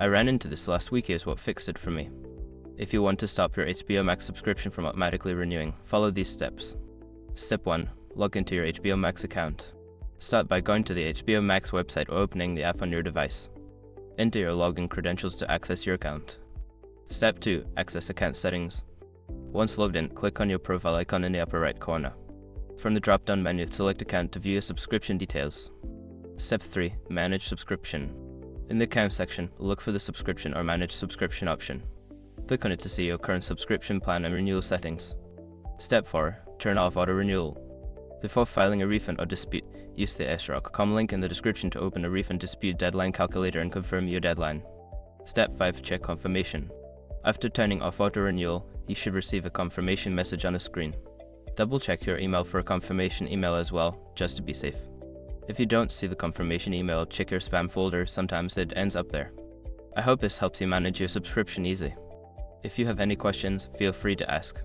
I ran into this last week, is what fixed it for me. If you want to stop your HBO Max subscription from automatically renewing, follow these steps. Step 1. Log into your HBO Max account. Start by going to the HBO Max website or opening the app on your device. Enter your login credentials to access your account. Step 2. Access account settings. Once logged in, click on your profile icon in the upper right corner. From the drop-down menu, select Account to view your subscription details. Step 3. Manage subscription. In the Account section, look for the Subscription or Manage Subscription option. Click on it to see your current subscription plan and renewal settings. Step 4. Turn off auto-renewal. Before filing a refund or dispute, use the srock.com link in the description to open a refund dispute deadline calculator and confirm your deadline. Step 5. Check confirmation. After turning off auto-renewal, you should receive a confirmation message on the screen. Double-check your email for a confirmation email as well, just to be safe. If you don't see the confirmation email, check your spam folder, sometimes it ends up there. I hope this helps you manage your subscription easily. If you have any questions, feel free to ask.